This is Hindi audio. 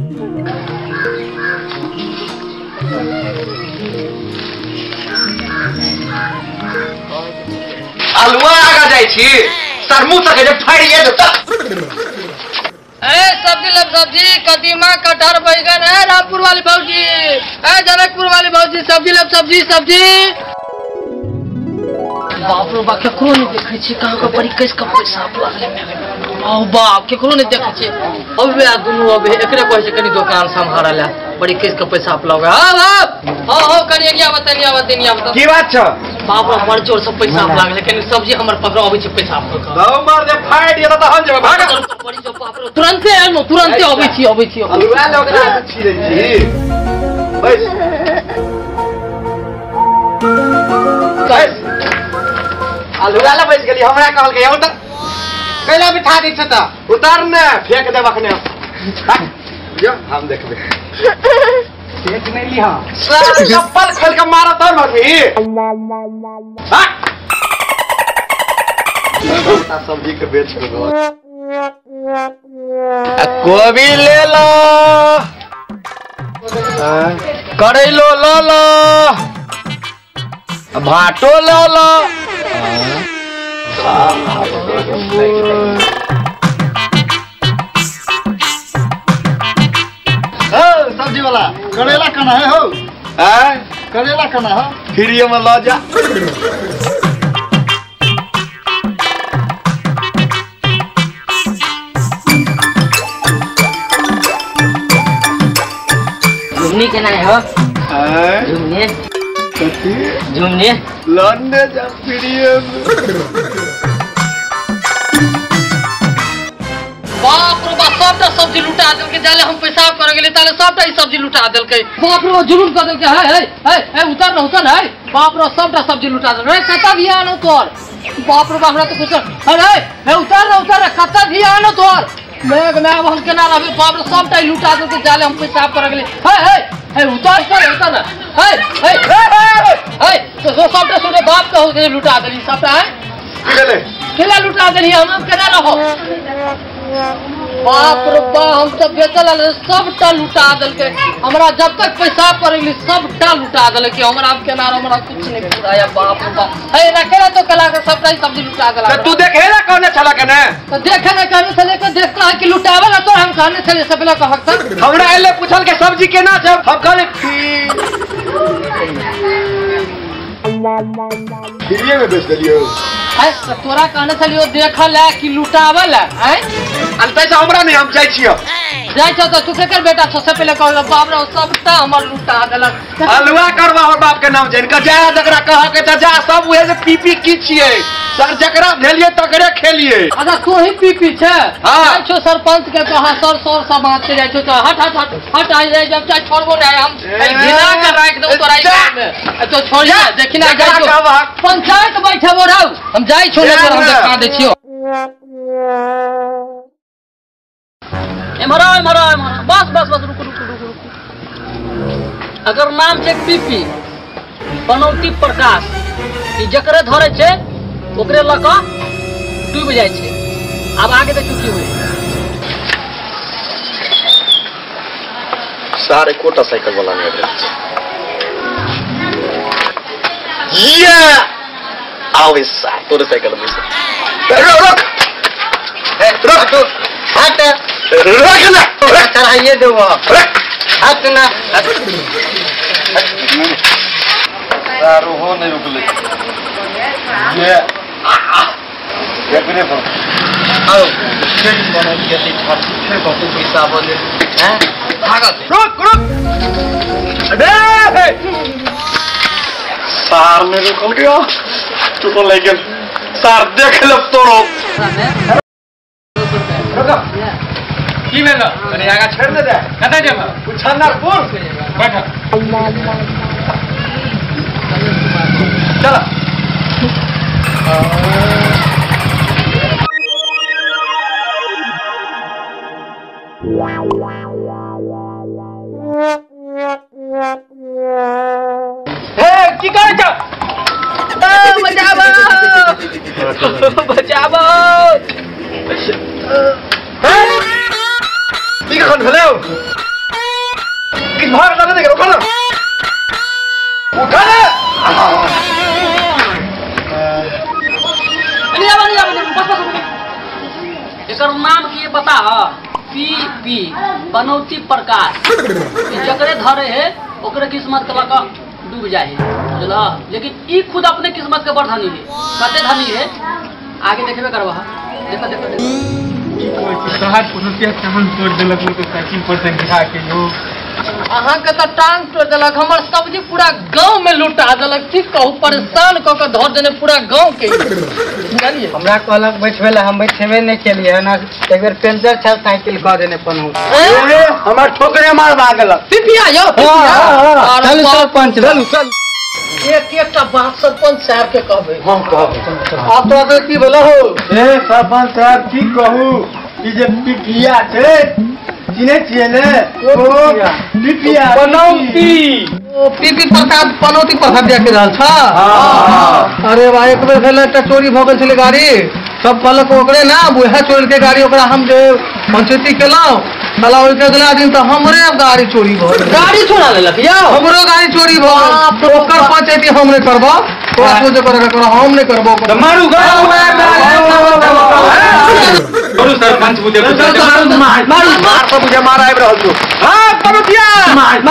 अलुआ आगा जाई छी सरमू तक जे फाड़िए देता। सब्जी लब सब्जी कदीमा कटहर बैगन है रामपुर वाली भौजी जनकपुर वाली भौजी सब्जी लब सब्जी सब्जी। बाप रे बाप केकरो नहीं देखे छी कहां का बड़ी कैस का पैसा लागले ओ बाप केकरो नहीं देखे छी अबे आ दुनु अबे एकरे कह से कनी दुकान संभारला बड़ी कैस का पैसा लगे। हां बाप हो कनिया बतानिया बता की बात छ बाप रे बड़ जोर से पैसा लागले कनी सब्जी हमर पकड़ आबै छै पैसा दो मार दे फाड़ दिया त हम जेबे भाग बड़ी जो बाप रे तुरंते आबै छी अलुआ लगरा छी रे छी बस अलुआ ला बैठ गेली हमरा कहल के उतर कैला बिठा दै छ त उतार ने फेंक दे बखने जो हम देखबे फेंक नहीं ली हां चप्पल खोल के मारा तो मरबी सब्जी के बेच के गोभी ले लो करैलो लो लो भाटो लो लो सब्जी वाला करेला कना है हो करेला कना है फ्री में ला जा झुमनी के ना हो झुमनी लौंडे जा फ्री बाप रे बाप सबटा सब्जी लुटा देलके जाले हम पेशाब करे गेले ताले सबटा ई सब्जी लुटा देलके बाप रे जुलूम कर देलके है उतर है बाप रे सबटा सब्जी लुटा देल रे कता दिया आनो तोर बाप रे बाप रे तो कुछ है उतर कता दिया आनो तोर मैं अब हम केना रहबे बाप रे सबटा ई लुटा देलके जाले हम पेशाब करे गेले है उतर ना है तो सबटा सुने बाप कहू से लुटा देली सबटा है केला लुटा देली हम केना रहो बाप रे बाप हम सब बेचल सबटा लुटा देलके हमरा जब तक पेशाब करेली सबटा लुटा देलके हमरा अब केना हमरा कुछ नहीं बुझाया बाप रे बाप है ना केला तो केला के सबटा सब्जी लुटा देला तू देखे ना कौन छला कने तो देखे ना कहने चले के देखता है कि लुटावेला तो हम कहने चले से पहले कहक तक हमरा एले पूछल के सब्जी केना छै हम कहले फ्रीए में बेच देलियो है तोरा कहने चलियो देखल है कि लुटावेला है अंतै से हमरा नहीं हम जाय छियो जाय छ तो तू केकर बेटा छ से पहले कहल बाप रे सबटा हमर लुटा देलक अलुआ करवा और बाप के नाम जन का जा जकरा कह के जा सब उहे जे पीपी की छिए सर जकरा भेलिए तकरे खेलिए अच्छा तू ही पीपी छ जाय छ सरपंच के कहा सर समाज से जाय छ तो हट आ जाय जब चाहे छोड़बो नहीं हम घिना के राख दो तोरा में तो छोड़ जा देखिना जाय छ पंचायत बैठबो रहू हम जाय छ ने हम देखा दे छियो एमरा बस रुक अगर नाम छै पीपी बनौती प्रकाश ई जकरे धरे छै ओकरे ल क डूब जाय छै अब आगे देखियो की होय सारे कोटा साइकिल वाला ने ये आओ इस तोरे साइकिल में रुक हट रखना चढ़ाइए दो हट ना सारू हो नहीं रुकले ये पर आओ फिर बना दिया थी छाप फिर बहुत पैसा बोले हैं भागत रुक अबे सार मेरे को गया तू को ले गया सार देख लो तोरो रुको की मेला अरे आगा छेड़ दे कता जेब उछन्नरपुर बैठ चल हे की करे छ बचाबो की खन भेलौ कि भाग जाने देगा उठा ना उठा ना एकर नाम की बता पी बनौती प्रकाश जकरे धरे है ओकरे किस्मत के लगा डूब जाए बुझला लेकिन ई खुद अपने किस्मत के बड़ धनी है कते धनी है आगे देखबे करबा देखो देखो देखो शहर पुरुषिया सामान तोड़ देलक लोग साइकिल पर से गिरा के लो अहाँ के तो टांग तोड़ देलक हमर सब्जी पूरा गांव में लुटा देलक ठीक कहू परेशान क के धर देने पूरा गांव के जानिए हमरा कहलक बैठबे हम बैठेबे नहीं केलिए ना एक बेर पंचर छ साइकिल कह देने पनहु हमार ठोकरे मार भागलक पिपिया यो चल सरपंच चल एक बात सरपंच साहब के कहबे हां कहबे आप तो की बोलो हो ए सरपंच साहब की कहू ई जे पिपिया छे चिने चिने ओ पिपिया बनौती पीपी प्रसाद पनौती प्रसाद दे के रहल था हां अरे भाई एक बेर भेल एकटा चोरी भ गेल छले गाड़ी सब कहलक ओकरे ना वह चोरी के गाड़ी ओकरा हम जे पंचायती केलौ साला ओइ के अगला दिन तो हमरे गाड़ी चोरी भ गेल गाड़ी चोरा लेलक यौ हमरो गाड़ी चोरी भ गेल ओकर पंचायती हम नहीं करबो तो सोचे करे हम नहीं करबो मारू गुरु सरपंच बुझे मार तो मुझे मार आइब रहल तू हां बनौतिया मार